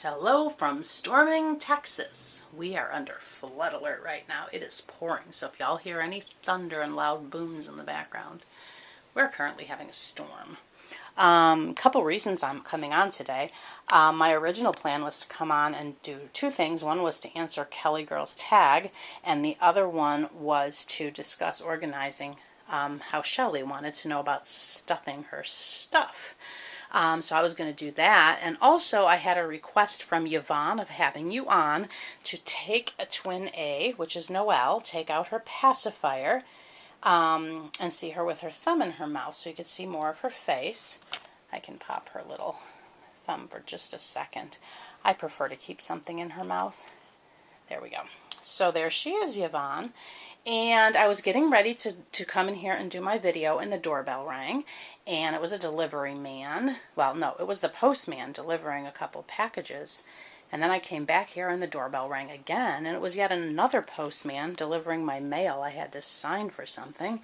Hello from Storming, Texas. We are under flood alert right now. It is pouring, so if y'all hear any thunder and loud booms in the background, we're currently having a storm. Couple reasons I'm coming on today. My original plan was to come on and do two things. One was to answer Kelly Girl's tag, and the other one was to discuss organizing how Shelly wanted to know about stuffing her stuff. So I was going to do that. And also I had a request from Yvonne of having you on to take a twin A, which is Noelle, take out her pacifier, and see her with her thumb in her mouth so you could see more of her face. I can pop her little thumb for just a second. I prefer to keep something in her mouth. There we go. So there she is, Yvonne. And I was getting ready to come in here and do my video, and the doorbell rang, and it was a delivery man. Well, no, it was the postman delivering a couple packages. And then I came back here and the doorbell rang again, and it was yet another postman delivering my mail. I had to sign for something.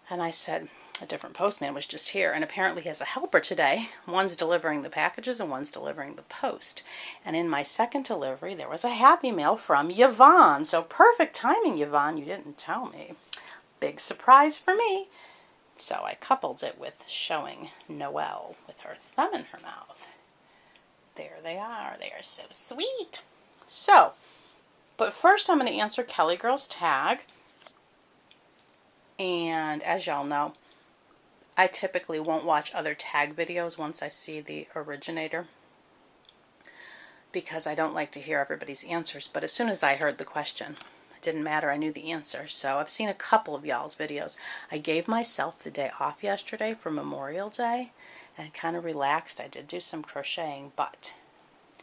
And I said, a different postman was just here, and apparently he has a helper today. One's delivering the packages and one's delivering the post. And in my second delivery, there was a Happy Mail from Yvonne. So perfect timing, Yvonne. You didn't tell me. Big surprise for me. So I coupled it with showing Noelle with her thumb in her mouth. There they are. They are so sweet. So, but first I'm going to answer Kelly Girl's tag. And as y'all know, I typically won't watch other tag videos once I see the originator, because I don't like to hear everybody's answers. But as soon as I heard the question, it didn't matter, I knew the answer. So I've seen a couple of y'all's videos. I gave myself the day off yesterday for Memorial Day and kind of relaxed. I did do some crocheting, but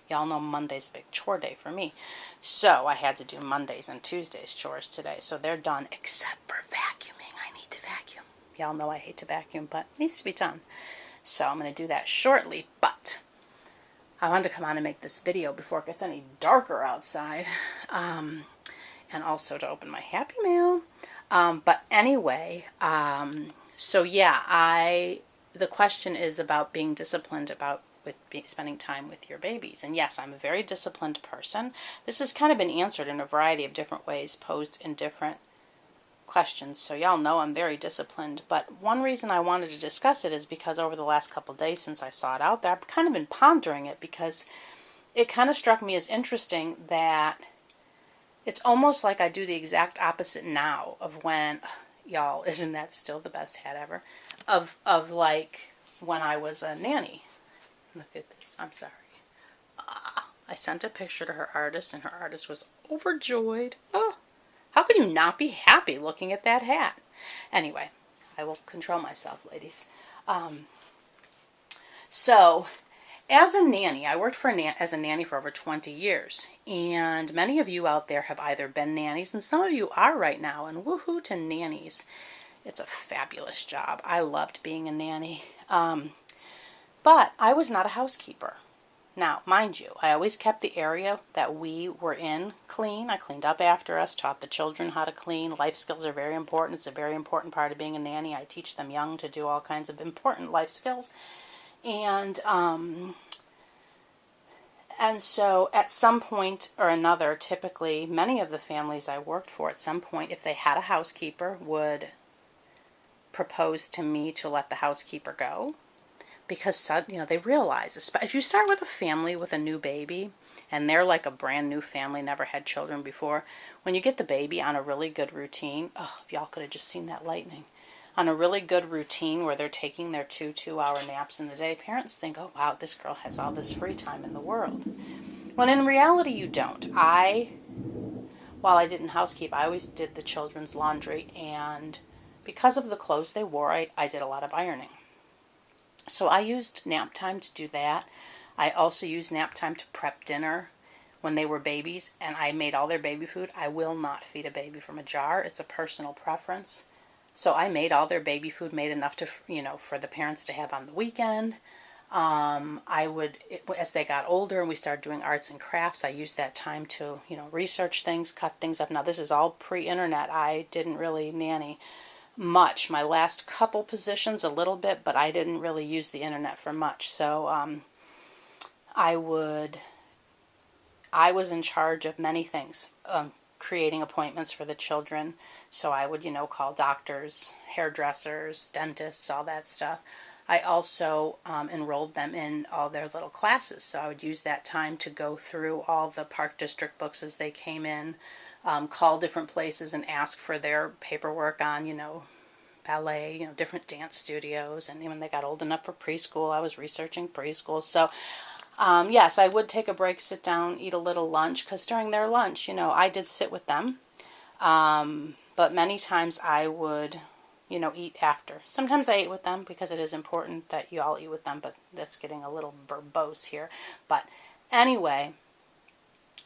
y'all know Monday's a big chore day for me. So I had to do Mondays and Tuesdays chores today. So they're done except for vacuuming. I need to vacuum. Y'all know I hate to vacuum, but it needs to be done. So I'm going to do that shortly. But I wanted to come on and make this video before it gets any darker outside. And also to open my Happy Mail. But anyway, so yeah, the question is about being disciplined with spending time with your babies. And yes, I'm a very disciplined person. This has kind of been answered in a variety of different ways, posed in different questions. So y'all know I'm very disciplined. But one reason I wanted to discuss it is because over the last couple of days since I saw it out there, I've kind of been pondering it, because it kind of struck me as interesting that it's almost like I do the exact opposite now of when, y'all, isn't that still the best hat ever? Of like when I was a nanny. Look at this. I'm sorry. I sent a picture to her artist, and her artist was overjoyed. Oh, how can you not be happy looking at that hat? Anyway, I will control myself, ladies. So, as a nanny, I worked as a nanny for over 20 years, and many of you out there have either been nannies, and some of you are right now, and woohoo to nannies. It's a fabulous job. I loved being a nanny. But I was not a housekeeper. Now, mind you, I always kept the area that we were in clean. I cleaned up after us, taught the children how to clean. Life skills are very important. It's a very important part of being a nanny. I teach them young to do all kinds of important life skills. And so at some point or another, typically many of the families I worked for at some point, if they had a housekeeper, would propose to me to let the housekeeper go. Because, you know, they realize, if you start with a family with a new baby, and they're like a brand new family, never had children before, when you get the baby on a really good routine, oh, if y'all could have just seen that lightning, on a really good routine where they're taking their 2-2-hour naps in the day, parents think, oh wow, this girl has all this free time in the world. When in reality you don't. While I didn't housekeep, I always did the children's laundry, and because of the clothes they wore, I did a lot of ironing. So I used nap time to do that. I also used nap time to prep dinner when they were babies, and I made all their baby food. I will not feed a baby from a jar. It's a personal preference. So I made all their baby food, made enough to, you know, for the parents to have on the weekend. As they got older and we started doing arts and crafts, I used that time to, you know, research things, cut things up. Now this is all pre-internet. I didn't really nanny much. My last couple positions a little bit, but I didn't really use the internet for much. So I was in charge of many things, creating appointments for the children. So I would, call doctors, hairdressers, dentists, all that stuff. I also enrolled them in all their little classes. So I would use that time to go through all the Park District books as they came in, call different places and ask for their paperwork on, ballet, different dance studios. And when they got old enough for preschool, I was researching preschool. So yes, I would take a break, sit down, eat a little lunch, because during their lunch, I did sit with them. But many times I would, eat after. Sometimes I ate with them because it is important that you all eat with them, but that's getting a little verbose here. But anyway,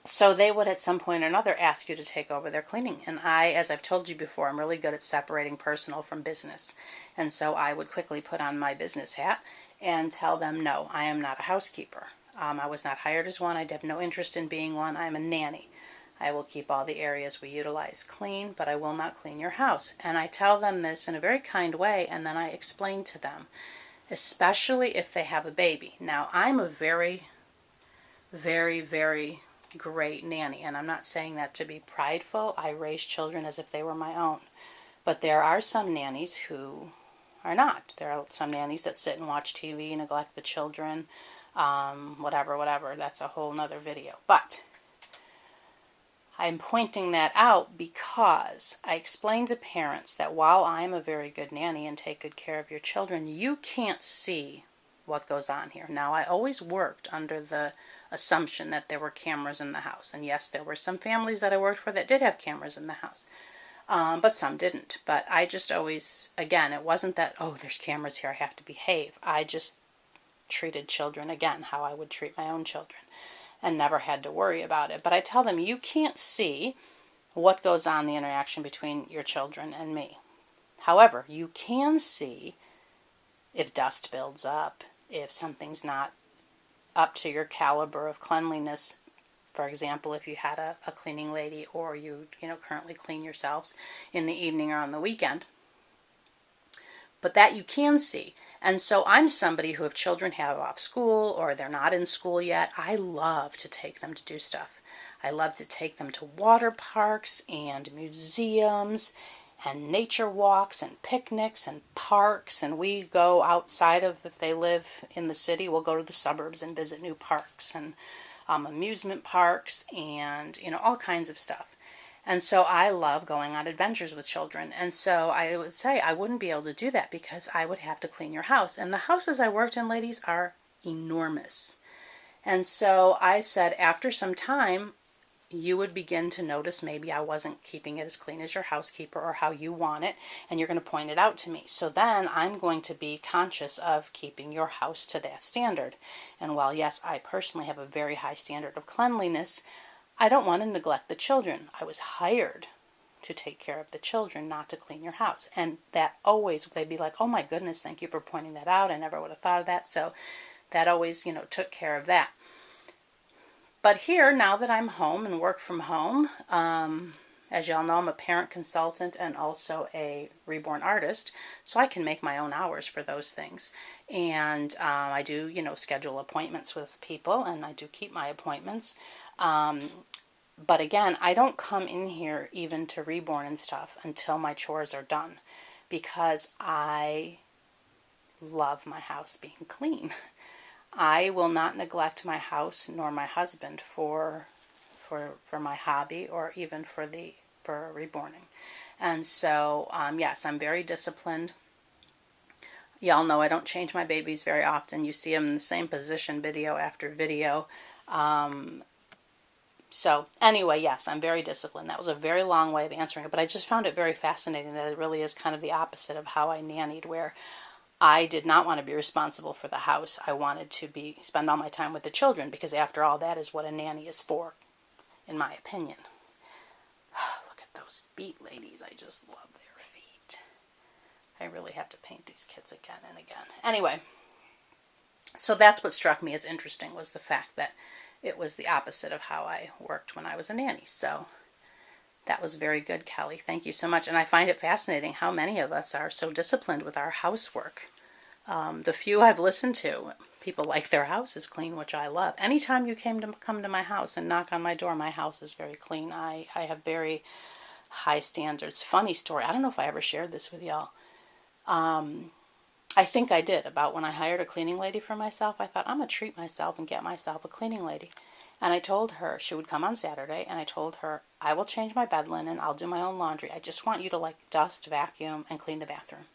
so they would at some point or another ask you to take over their cleaning. And I, as I've told you before, I'm really good at separating personal from business. And so I would quickly put on my business hat and tell them, no, I am not a housekeeper. I was not hired as one. I have no interest in being one. I'm a nanny. I will keep all the areas we utilize clean, but I will not clean your house. And I tell them this in a very kind way, and then I explain to them, especially if they have a baby. Now, I'm a very, very, very great nanny, and I'm not saying that to be prideful. I raise children as if they were my own. But there are some nannies who are not. There are some nannies that sit and watch TV, neglect the children, whatever. That's a whole nother video. But I'm pointing that out because I explain to parents that while I'm a very good nanny and take good care of your children, you can't see what goes on here. Now, I always worked under the assumption that there were cameras in the house. And yes, there were some families that I worked for that did have cameras in the house. But some didn't. But I just always, again, it wasn't that, oh, there's cameras here, I have to behave. I just treated children, again, how I would treat my own children, and never had to worry about it. But I tell them, you can't see what goes on in the interaction between your children and me. However, you can see if dust builds up, if something's not up to your caliber of cleanliness. For example, if you had a cleaning lady, or you currently clean yourselves in the evening or on the weekend. But that you can see. And so I'm somebody who, if children have off school or they're not in school yet, I love to take them to do stuff. I love to take them to water parks and museums and nature walks and picnics and parks. And we go outside of, if they live in the city, we'll go to the suburbs and visit new parks and amusement parks and, all kinds of stuff. And so I love going on adventures with children. And so I would say I wouldn't be able to do that because I would have to clean your house. And the houses I worked in, ladies, are enormous. And so I said after some time, you would begin to notice maybe I wasn't keeping it as clean as your housekeeper or how you want it, and you're going to point it out to me. So then I'm going to be conscious of keeping your house to that standard. And while, yes, I personally have a very high standard of cleanliness, I don't want to neglect the children. I was hired to take care of the children, not to clean your house. And that always, they'd be like, oh my goodness, thank you for pointing that out. I never would have thought of that. So that always, took care of that. But here, now that I'm home and work from home, as y'all know, I'm a parent consultant and also a reborn artist, so I can make my own hours for those things. And I do, schedule appointments with people, and I do keep my appointments. But again, I don't come in here even to reborn and stuff until my chores are done, because I love my house being clean. I will not neglect my house nor my husband for my hobby or even for reborning. And so, yes, I'm very disciplined. Y'all know I don't change my babies very often. You see them in the same position video after video. So anyway, yes, I'm very disciplined. That was a very long way of answering it, but I just found it very fascinating that it really is kind of the opposite of how I nannied, where I did not want to be responsible for the house. I wanted to spend all my time with the children, because after all, that is what a nanny is for, in my opinion. Look at those feet, ladies. I just love their feet. I really have to paint these kids again and again. Anyway, so that's what struck me as interesting, was the fact that it was the opposite of how I worked when I was a nanny. So that was very good, Kelly. Thank you so much. And I find it fascinating how many of us are so disciplined with our housework. The few I've listened to, people like their houses clean, which I love. Anytime you come to my house and knock on my door, my house is very clean. I have very high standards. Funny story. I don't know if I ever shared this with y'all. I think I did, about when I hired a cleaning lady for myself. I thought, I'm going to treat myself and get myself a cleaning lady. And I told her she would come on Saturday, and I told her, I will change my bed linen, I'll do my own laundry. I just want you to like dust, vacuum, and clean the bathroom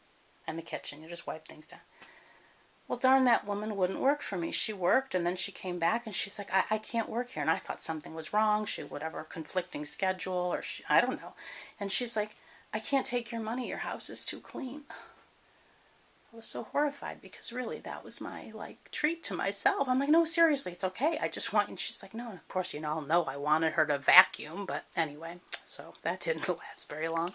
and the kitchen. You just wipe things down. Well, darn, that woman wouldn't work for me. She worked, and then she came back, and she's like, I can't work here. And I thought something was wrong. She whatever, conflicting schedule, or I don't know. And she's like, I can't take your money. Your house is too clean. I was so horrified, because really that was my like treat to myself. I'm like, no, seriously, it's okay. I just want, and she's like, no, of course, all know I wanted her to vacuum, but anyway, so that didn't last very long.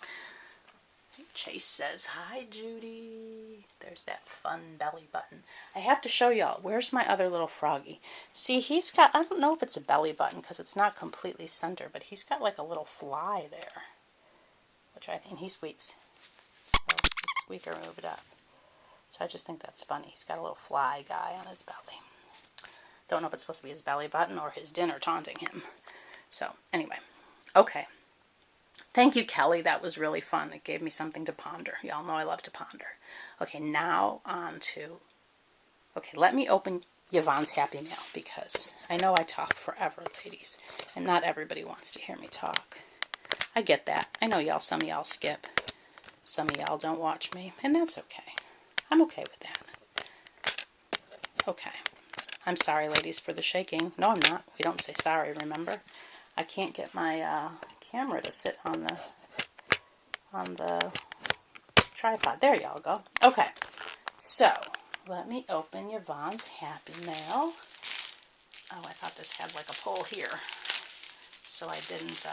Chase says, hi, Judy. There's that fun belly button. I have to show y'all, where's my other little froggy? See, he's got, I don't know if it's a belly button because it's not completely center, but he's got like a little fly there, which I think he squeaks. So squeaker, move it up. So I just think that's funny. He's got a little fly guy on his belly. Don't know if it's supposed to be his belly button or his dinner taunting him. So anyway, okay. Thank you, Kelly. That was really fun. It gave me something to ponder. Y'all know I love to ponder. Okay, now on to... Okay, let me open Yvonne's Happy Mail, because I know I talk forever, ladies, and not everybody wants to hear me talk. I get that. I know y'all, some of y'all skip. Some of y'all don't watch me, and that's okay. I'm okay with that. Okay. I'm sorry, ladies, for the shaking. No, I'm not. We don't say sorry, remember? I can't get my camera to sit on the tripod. There y'all go. Okay. So, let me open Yvonne's Happy Mail. Oh, I thought this had like a pull here. So I didn't...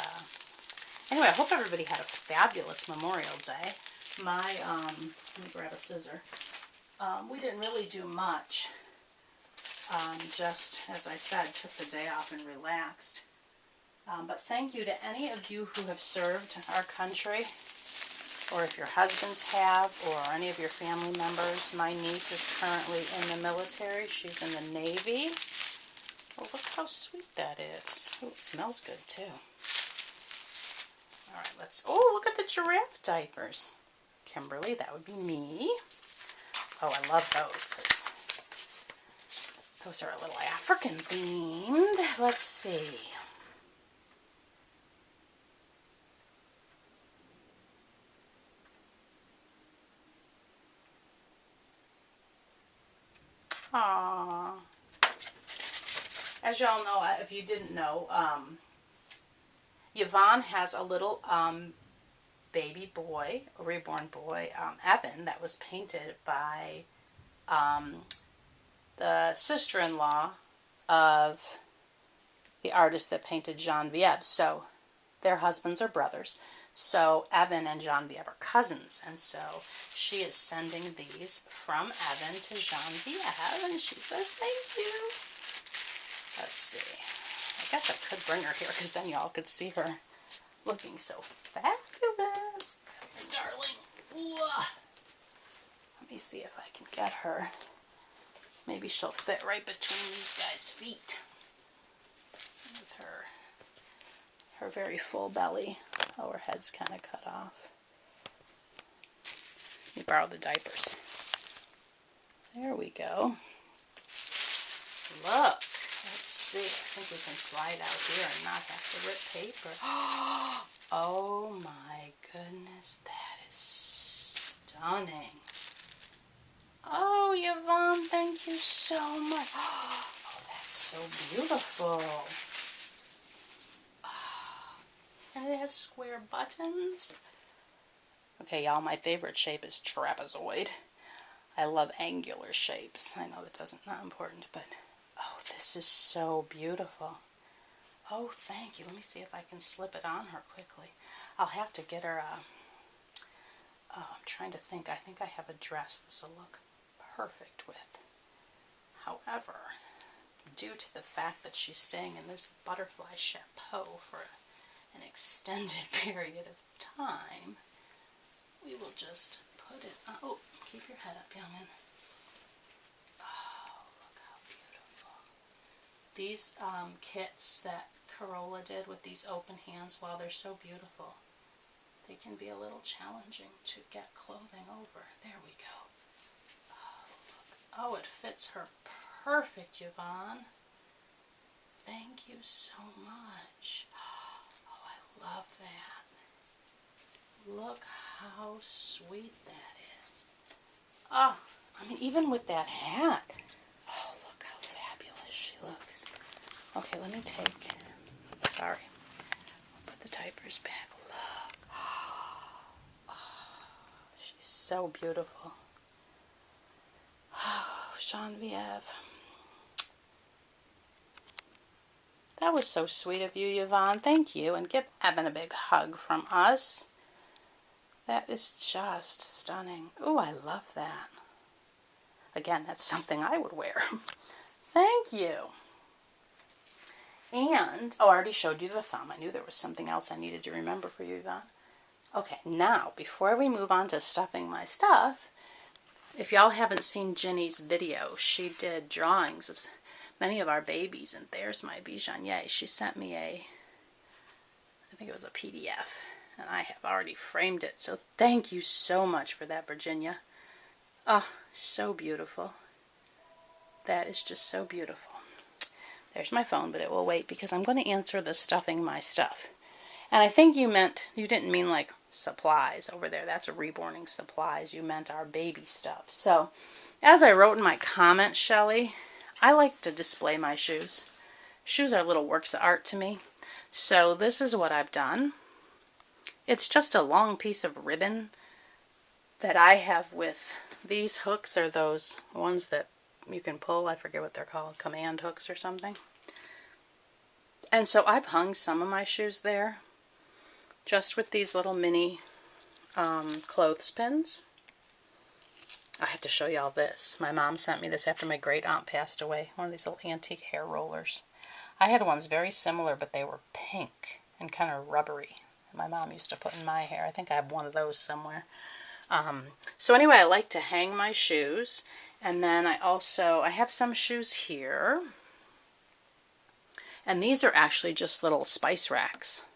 Anyway, I hope everybody had a fabulous Memorial Day. Let me grab a scissor. We didn't really do much. Just, as I said, took the day off and relaxed. But thank you to any of you who have served our country, or if your husbands have, or any of your family members. My niece is currently in the military. She's in the Navy. Oh, look how sweet that is. Oh, it smells good, too. All right, let's... Oh, look at the giraffe diapers. Kimberly, that would be me. Oh, I love those, because those are a little African themed. Let's see. Aww. As y'all know, if you didn't know, Yvonne has a little baby boy, a reborn boy, Evan, that was painted by the sister-in-law of the artist that painted Genevieve. So their husbands are brothers. So Evan and Genevieve are cousins, and so she is sending these from Evan to Genevieve, and she says thank you. Let's see. I guess I could bring her here, because then y'all could see her looking so fabulous. Come here, darling. Whoa. Let me see if I can get her. Maybe she'll fit right between these guys' feet. With her very full belly. Oh, her head's kind of cut off. Let me borrow the diapers. There we go. Look. Let's see. I think we can slide out here and not have to rip paper. Oh my goodness. That is stunning. Oh, Yvonne, thank you so much. Oh, that's so beautiful. And it has square buttons. Okay, y'all, my favorite shape is trapezoid. I love angular shapes. I know that not important, but oh, this is so beautiful. Oh, thank you. Let me see if I can slip it on her quickly. I'll have to get her I'm trying to think. I think I have a dress this will look perfect with. However, due to the fact that she's staying in this butterfly chapeau for an extended period of time, we will just put it on. Oh, keep your head up, youngin'. These kits that Carola did with these open hands, while they're so beautiful, they can be a little challenging to get clothing over. There we go. Oh, look. Oh, it fits her perfect, Yvonne. Thank you so much. Oh, I love that. Look how sweet that is. Oh, I mean, even with that hat. Oh, look how fabulous she looks. Okay, let me take, sorry, I'll put the diapers back. Look. Oh, she's so beautiful. Oh, Genevieve. That was so sweet of you, Yvonne. Thank you. And give Evan a big hug from us. That is just stunning. Oh, I love that. Again, that's something I would wear. Thank you. And, oh, I already showed you the thumb. I knew there was something else I needed to remember for you, Yvonne. Okay, now, before we move on to stuffing my stuff, if y'all haven't seen Ginny's video, she did drawings of many of our babies, and there's my Bijounier. She sent me I think it was a PDF, and I have already framed it, so thank you so much for that, Virginia. Oh, so beautiful. That is just so beautiful. There's my phone, but it will wait because I'm going to answer the stuffing my stuff. And I think you didn't mean like supplies over there. That's a reborning supplies. You meant our baby stuff. So, as I wrote in my comment, Shelley, I like to display my shoes. Shoes are little works of art to me. So this is what I've done. It's just a long piece of ribbon that I have with these hooks, or those ones that you can pull. I forget what they're called, command hooks or something. And so I've hung some of my shoes there just with these little mini clothespins. I have to show y'all this. My mom sent me this after my great aunt passed away. One of these little antique hair rollers. I had ones very similar, but they were pink and kind of rubbery. My mom used to put in my hair. I think I have one of those somewhere. So anyway, I like to hang my shoes. And then I have some shoes here. And these are actually just little spice racks.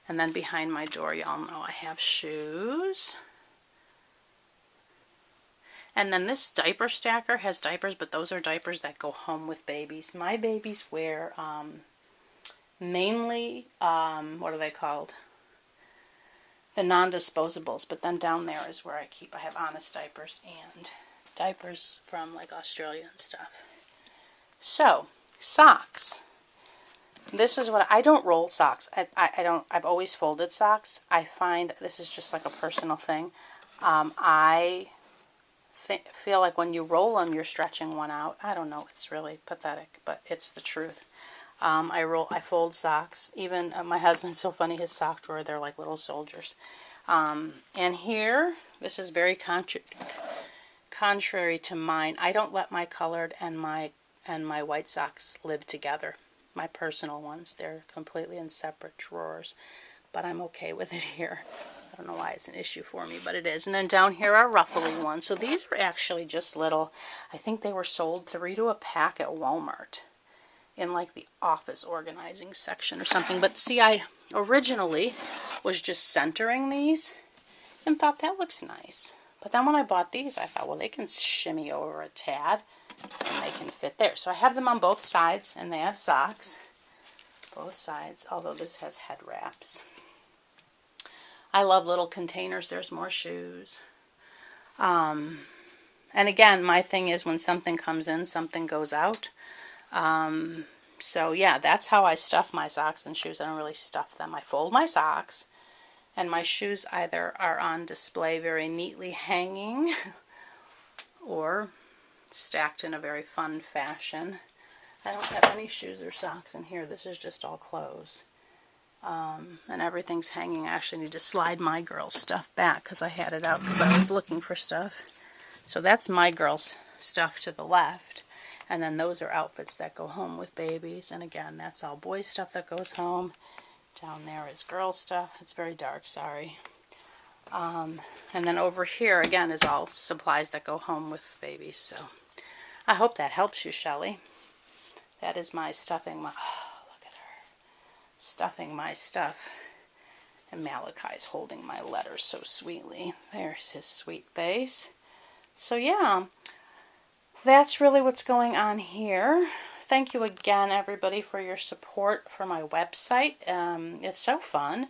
And then behind my door, y'all know I have shoes. And then this diaper stacker has diapers, but those are diapers that go home with babies. My babies wear mainly, what are they called? The non-disposables, but then down there is where I have Honest diapers and diapers from like Australia and stuff. So, socks. This is what, I don't roll socks. I've always folded socks. I find this is just like a personal thing. I feel like when you roll them, you're stretching one out. I don't know, it's really pathetic, but it's the truth. I fold socks. Even my husband's so funny, his sock drawer, they're like little soldiers. And here, this is very contrary to mine. I don't let my colored and my white socks live together. My personal ones, they're completely in separate drawers, but I'm okay with it here. I don't know why it's an issue for me, but it is. And then down here are ruffly ones. So these are actually just little, I think they were sold 3 to a pack at Walmart in like the office organizing section or something. But see, I originally was just centering these and thought that looks nice. But then when I bought these, I thought, well, they can shimmy over a tad and they can fit there. So I have them on both sides, and they have socks. Both sides, although this has head wraps. I love little containers. There's more shoes. And again, my thing is when something comes in, something goes out. So yeah, that's how I stuff my socks and shoes. I don't really stuff them. I fold my socks, and my shoes either are on display very neatly hanging or stacked in a very fun fashion. I don't have any shoes or socks in here. This is just all clothes. And everything's hanging. I actually need to slide my girl's stuff back because I had it out because I was looking for stuff. So that's my girl's stuff to the left. And then those are outfits that go home with babies. And again, that's all boys stuff that goes home. Down there is girl stuff. It's very dark, sorry. And then over here, again, is all supplies that go home with babies. So I hope that helps you, Shelley. That is my stuffing my, oh, look at her. Stuffing my stuff. And Malachi's holding my letters so sweetly. There's his sweet face. So yeah, that's really what's going on here. Thank you again, everybody, for your support for my website. It's so fun.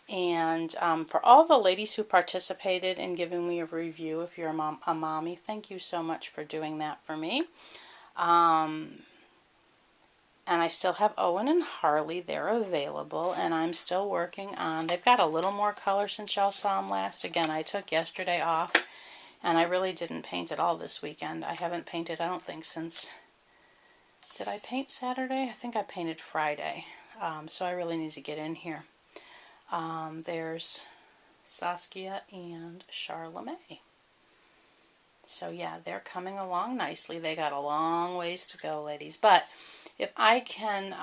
And for all the ladies who participated in giving me a review, if you're a mommy, thank you so much for doing that for me. And I still have Owen and Harley. They're available, and I'm still working on... They've got a little more color since y'all saw them last. Again, I took yesterday off, and I really didn't paint at all this weekend. I haven't painted, I don't think, since... Did I paint Saturday? I think I painted Friday. So I really need to get in here. There's Saskia and Charlamagne. So yeah, they're coming along nicely. They got a long ways to go, ladies. But if I can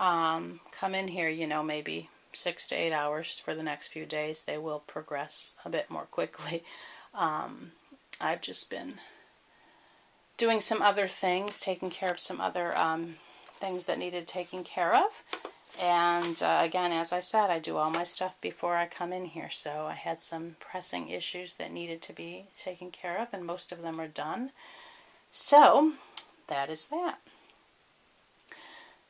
come in here, you know, maybe 6 to 8 hours for the next few days, they will progress a bit more quickly. I've just been doing some other things, taking care of some other things that needed taking care of. And again, as I said, I do all my stuff before I come in here. So I had some pressing issues that needed to be taken care of, and most of them are done. So that is that.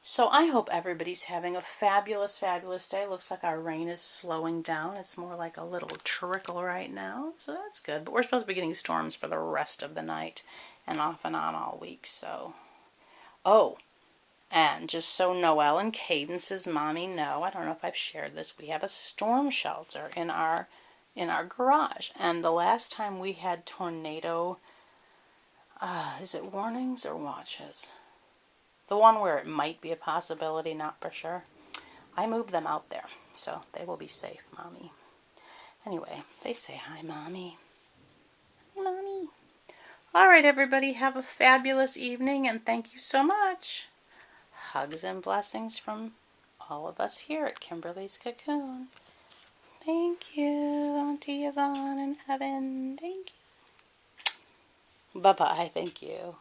So I hope everybody's having a fabulous, fabulous day. Looks like our rain is slowing down. It's more like a little trickle right now. So that's good. But we're supposed to be getting storms for the rest of the night and off and on all week. So, oh, and just so Noelle and Cadence's mommy know, I don't know if I've shared this, we have a storm shelter in our garage. And the last time we had tornado, is it warnings or watches? The one where it might be a possibility, not for sure. I moved them out there, so they will be safe, Mommy. Anyway, they say hi, Mommy. Hi, Mommy. All right, everybody, have a fabulous evening, and thank you so much. Hugs and blessings from all of us here at Kimberly's Cocoon. Thank you, Auntie Yvonne and Evan. Thank you. Bye-bye. Thank you.